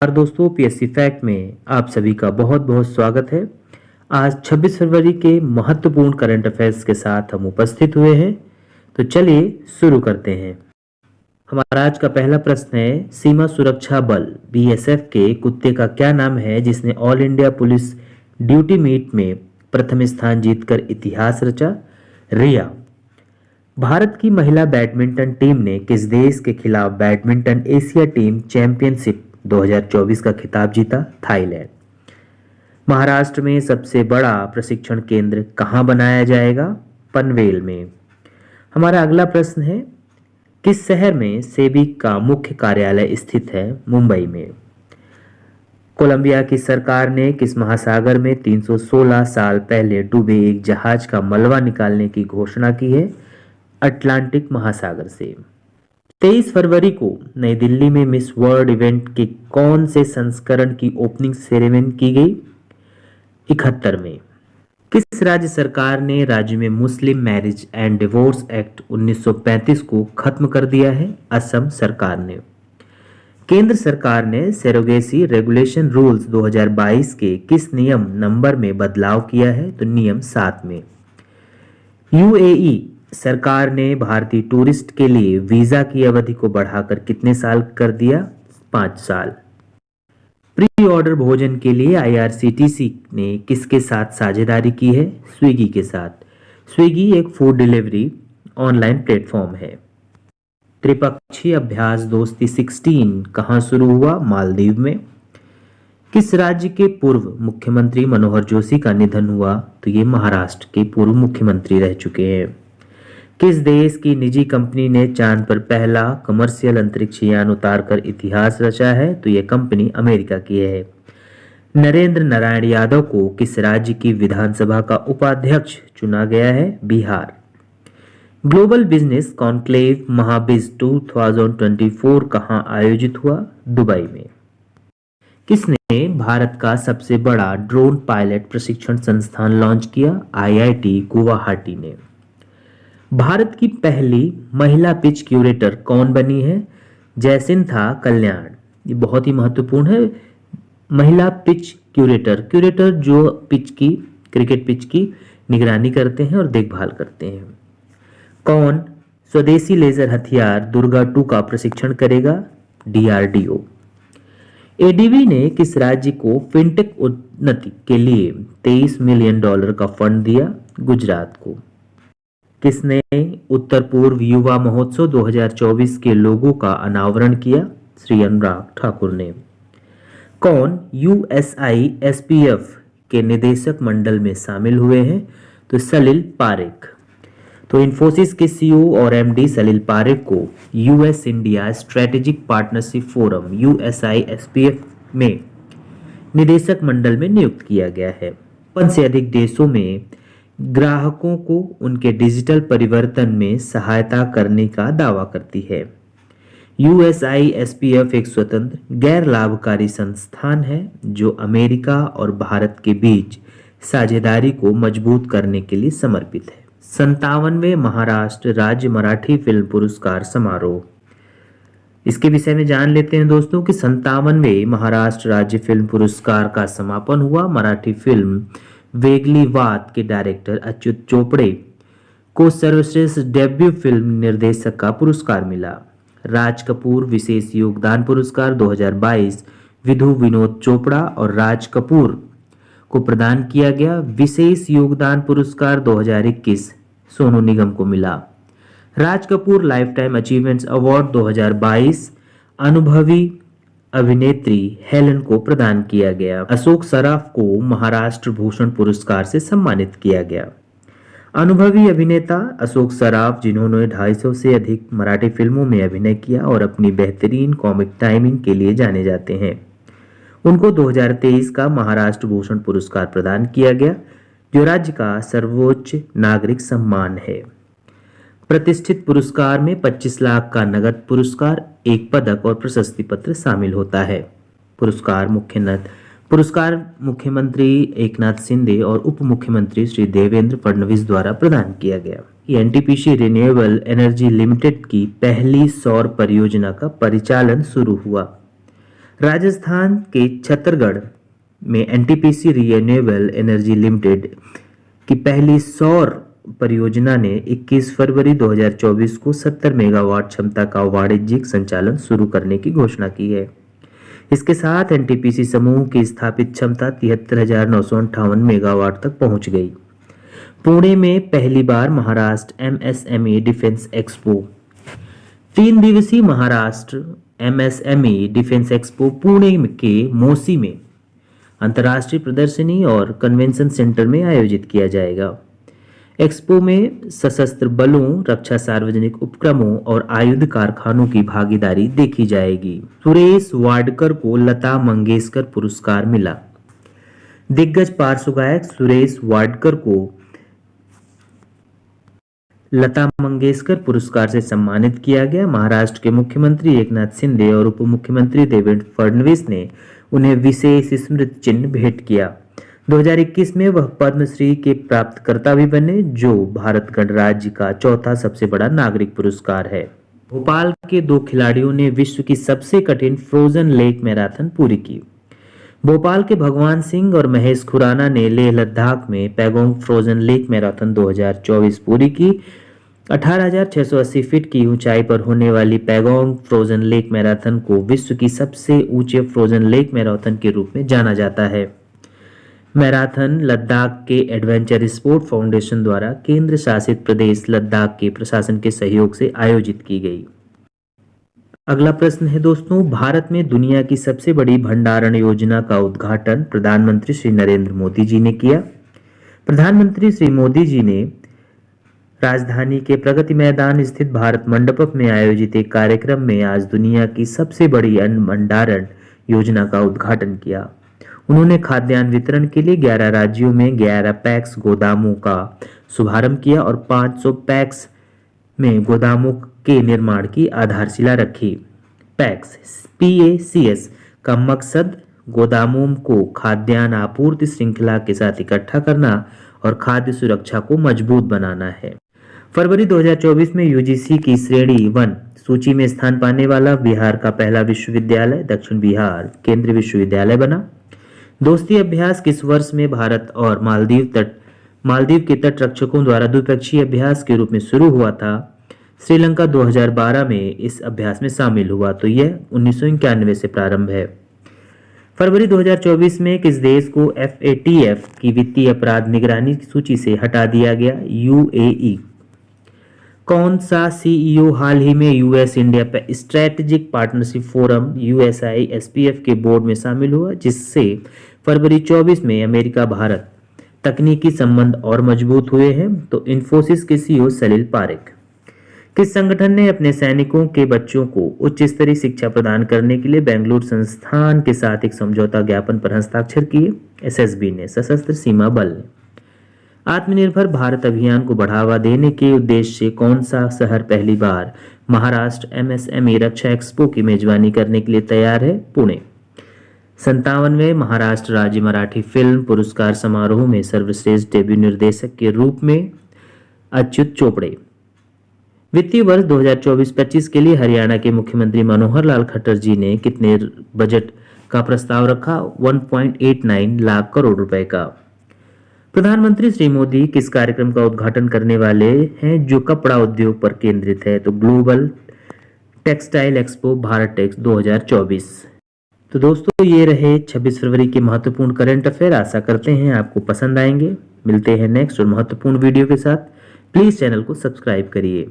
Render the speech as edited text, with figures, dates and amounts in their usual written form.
दोस्तों, PSC fact में आप सभी का बहुत बहुत स्वागत है। आज 26 फरवरी के महत्वपूर्ण करंट अफेयर्स के साथ हम उपस्थित हुए हैं। तो चलिए शुरू करते हैं। हमारा आज का पहला प्रश्न है, सीमा सुरक्षा बल बीएसएफ के कुत्ते का क्या नाम है जिसने all India police duty meet में प्रथम स्थान जीतकर इतिहास रचा? रिया। भारत की महिला बैडमिंटन टीम ने किस देश के खिलाफ बैडमिंटन एशिया टीम चैंपियनशिप 2024 का खिताब जीता? थाईलैंड। महाराष्ट्र में सबसे बड़ा प्रशिक्षण केंद्र कहाँ बनाया जाएगा? पनवेल में। हमारा अगला प्रश्न है, किस शहर में सेबी का मुख्य कार्यालय स्थित है? मुंबई में। कोलंबिया की सरकार ने किस महासागर में 316 साल पहले डूबे एक जहाज का मलबा निकालने की घोषणा की है? अटलांटिक महासागर से। 23 फरवरी को नई दिल्ली में मिस वर्ल्ड इवेंट के कौन से संस्करण की ओपनिंग सेरेमनी की गई? 71वें। किस राज्य सरकार ने राज्य में मुस्लिम मैरिज एंड डिवोर्स एक्ट 1935 को खत्म कर दिया है? असम सरकार ने। केंद्र सरकार ने सरोगेसी रेगुलेशन रूल्स 2022 के किस नियम नंबर में बदलाव किया है? तो नियम 7 में। यूएई सरकार ने भारतीय टूरिस्ट के लिए वीजा की अवधि को बढ़ाकर कितने साल कर दिया? 5 साल। प्री ऑर्डर भोजन के लिए आईआरसीटीसी ने किसके साथ साझेदारी की है? स्विगी के साथ। स्विगी एक फूड डिलीवरी ऑनलाइन प्लेटफॉर्म है। त्रिपक्षीय अभ्यास दोस्ती 16 कहाँ शुरू हुआ? मालदीव में। किस राज्य के पूर्व मुख्यमंत्री मनोहर जोशी का निधन हुआ? तो ये महाराष्ट्र के पूर्व मुख्यमंत्री रह चुके हैं। किस देश की निजी कंपनी ने चांद पर पहला कमर्शियल अंतरिक्ष यान उतारकर इतिहास रचा है? तो यह कंपनी अमेरिका की है। नरेंद्र नारायण यादव को किस राज्य की विधानसभा का उपाध्यक्ष चुना गया है? बिहार। ग्लोबल बिजनेस कॉन्क्लेव महाबिज 2024 कहाँ आयोजित हुआ? दुबई में। किसने भारत का सबसे बड़ा ड्रोन पायलट प्रशिक्षण संस्थान लॉन्च किया? आईआईटी गुवाहाटी ने। भारत की पहली महिला पिच क्यूरेटर कौन बनी है? जयसिंथा कल्याण। ये बहुत ही महत्वपूर्ण है। महिला पिच क्यूरेटर जो क्रिकेट पिच की निगरानी करते हैं और देखभाल करते हैं। कौन स्वदेशी लेजर हथियार दुर्गा 2 का प्रशिक्षण करेगा? डीआरडीओ। एडीबी ने किस राज्य को फिनटेक उन्नति के लिए $23 मिलियन का फंड दिया? गुजरात को। किसने उत्तर पूर्व युवा महोत्सव 2024 के लोगो का अनावरण किया? श्री अनुराग ठाकुर ने। कौन यूएसआईएसपीएफ के निदेशक मंडल में शामिल हुए हैं? तो सलिल पारेख। तो इन्फोसिस के सीईओ और एमडी सलिल पारेख को US India strategic partnership forum USISPF में निदेशक मंडल में नियुक्त किया गया है। 50 से अधिक देशों में ग्राहकों को उनके डिजिटल परिवर्तन में सहायता करने का दावा करती है। यूएसआईएसपीएफ एक स्वतंत्र गैर लाभकारी संस्थान है जो अमेरिका और भारत के बीच साझेदारी को मजबूत करने के लिए समर्पित है। 57वें महाराष्ट्र राज्य मराठी फिल्म पुरस्कार समारोह, इसके विषय में जान लेते हैं दोस्तों कि 57वें महाराष्ट्र राज्य फिल्म पुरस्कार का समापन हुआ। मराठी फिल्म वेगली वात के डायरेक्टर अच्युत चोपड़े को सर्वश्रेष्ठ डेब्यू फिल्म निर्देशक का पुरस्कार मिला। राज कपूर विशेष योगदान पुरस्कार 2022 विधु विनोद चोपड़ा और राज कपूर को प्रदान किया गया। विशेष योगदान पुरस्कार 2021 सोनू निगम को मिला। Raj Kapoor lifetime achievements award 2022 अनुभवी अभिनेत्री हेलन को प्रदान किया गया। अशोक सराफ को महाराष्ट्र भूषण पुरस्कार से सम्मानित किया गया। अनुभवी अभिनेता अशोक सराफ, जिन्होंने 250 से अधिक मराठी फिल्मों में अभिनय किया और अपनी बेहतरीन कॉमिक टाइमिंग के लिए जाने जाते हैं, उनको 2023 का महाराष्ट्र भूषण पुरस्कार प्रदान किया गया, जो राज्य का सर्वोच्च नागरिक सम्मान है। प्रतिष्ठित पुरस्कार में 25 लाख का नगद पुरस्कार, एक पदक और प्रशस्ति पत्र शामिल होता है। पुरस्कार मुख्यमंत्री एकनाथ शिंदे और उप मुख्यमंत्री श्री देवेंद्र फडणवीस द्वारा प्रदान किया गया। एनटीपीसी रिन्यूएबल एनर्जी लिमिटेड की पहली सौर परियोजना का परिचालन शुरू हुआ। राजस्थान के छत्तरगढ़ में एनटीपीसी रिन्यूएबल एनर्जी लिमिटेड की पहली सौर परियोजना ने 21 फरवरी 2024 को 70 मेगावाट क्षमता का वाणिज्यिक संचालन शुरू करने की घोषणा की है। इसके साथ एनटीपीसी समूह की स्थापित क्षमता 73,958 मेगावाट तक पहुंच गई। पुणे में पहली बार महाराष्ट्र एमएसएमई डिफेंस एक्सपो। 3 दिवसीय Maharashtra MSME defence expo Pune के मोसी में अंतर्राष्ट्रीय प्रदर्शनी और कन्वेंशन सेंटर में आयोजित किया जाएगा। एक्सपो में सशस्त्र बलों, रक्षा सार्वजनिक उपक्रमों और आयुध कारखानों की भागीदारी देखी जाएगी। सुरेश वाडकर को लता मंगेशकर पुरस्कार मिला। दिग्गज पार्श्व गायक सुरेश वाडकर को लता मंगेशकर पुरस्कार से सम्मानित किया गया। महाराष्ट्र के मुख्यमंत्री एकनाथ शिंदे और उप मुख्यमंत्री देवेंद्र फडणवीस ने उन्हें विशेष स्मृति चिन्ह भेंट किया। 2021 में वह पद्मश्री के प्राप्तकर्ता भी बने, जो भारत गणराज्य का चौथा सबसे बड़ा नागरिक पुरस्कार है। भोपाल के 2 खिलाड़ियों ने विश्व की सबसे कठिन फ्रोजन लेक मैराथन पूरी की। भोपाल के भगवान सिंह और महेश खुराना ने लेह लद्दाख में पैगोंग फ्रोजन लेक मैराथन 2024 पूरी की। 18,680 फीट की ऊंचाई पर होने वाली पैगोंग फ्रोजन लेक मैराथन को विश्व की सबसे ऊंचे फ्रोजन लेक मैराथन के रूप में जाना जाता है। मैराथन लद्दाख के एडवेंचर स्पोर्ट फाउंडेशन द्वारा केंद्र शासित प्रदेश लद्दाख के प्रशासन के सहयोग से आयोजित की गई। अगला प्रश्न है दोस्तों, भारत में दुनिया की सबसे बड़ी भंडारण योजना का उद्घाटन प्रधानमंत्री श्री नरेंद्र मोदी जी ने किया। प्रधानमंत्री श्री मोदी जी ने राजधानी के प्रगति मैदान स्थित भारत मंडपम में आयोजित एक कार्यक्रम में आज दुनिया की सबसे बड़ी अन्न भंडारण योजना का उद्घाटन किया। उन्होंने खाद्यान्न वितरण के लिए 11 राज्यों में 11 पैक्स गोदामों का शुभारंभ किया और 500 पैक्स में गोदामों के निर्माण की आधारशिला रखी। PACS का मकसद गोदामों को खाद्यान्न आपूर्ति श्रृंखला के साथ इकट्ठा करना और खाद्य सुरक्षा को मजबूत बनाना है। फरवरी 2024 में यूजीसी की श्रेणी 1 सूची में स्थान पाने वाला बिहार का पहला विश्वविद्यालय दक्षिण बिहार केंद्रीय विश्वविद्यालय बना। दोस्ती अभ्यास किस वर्ष में भारत और मालदीव के तट रक्षकों द्वारा द्विपक्षीय अभ्यास के रूप में शुरू हुआ था? श्रीलंका 2012 में इस अभ्यास में शामिल हुआ, तो यह 1991 से प्रारंभ है। फरवरी 2024 में किस देश को FATF की वित्तीय अपराध निगरानी की सूची से हटा दिया गया? UAE। कौन सा CEO हाल ही में US India strategic partnership forum USI SPF के बोर्ड में शामिल हुआ, जिससे फरवरी 24 में अमेरिका भारत तकनीकी संबंध और मजबूत हुए हैं? तो इन्फोसिस के CEO सलील पारेख। किस संगठन ने अपने सैनिकों के बच्चों को उच्च स्तरीय शिक्षा प्रदान करने के लिए बेंगलुरु संस्थान के साथ एक समझौता ज्ञापन पर हस्ताक्षर किए? SSB ने, सशस्त्र सीमा बल ने। आत्मनिर्भर भारत अभियान को बढ़ावा देने के उद्देश्य से कौन सा शहर पहली बार महाराष्ट्र MSME रक्षा एक्सपो की मेजबानी करने के लिए तैयार है? पुणे। 57वें महाराष्ट्र राज्य मराठी फिल्म पुरस्कार समारोह में सर्वश्रेष्ठ डेब्यू निर्देशक के रूप में अच्युत चोपड़े। वित्तीय वर्ष 2024-25 के लिए हरियाणा के मुख्यमंत्री मनोहर लाल खट्टर जी ने कितने बजट का प्रस्ताव रखा? 1.89 लाख करोड़ रुपए का। प्रधानमंत्री श्री मोदी किस कार्यक्रम का उद्घाटन करने वाले हैं जो कपड़ा उद्योग पर केंद्रित है? तो global textile expo Bharat Tex 2024। तो दोस्तों, ये रहे 26 फरवरी के महत्वपूर्ण करंट अफेयर। आशा करते हैं आपको पसंद आएंगे। मिलते हैं नेक्स्ट और महत्वपूर्ण वीडियो के साथ। प्लीज चैनल को सब्सक्राइब करिए।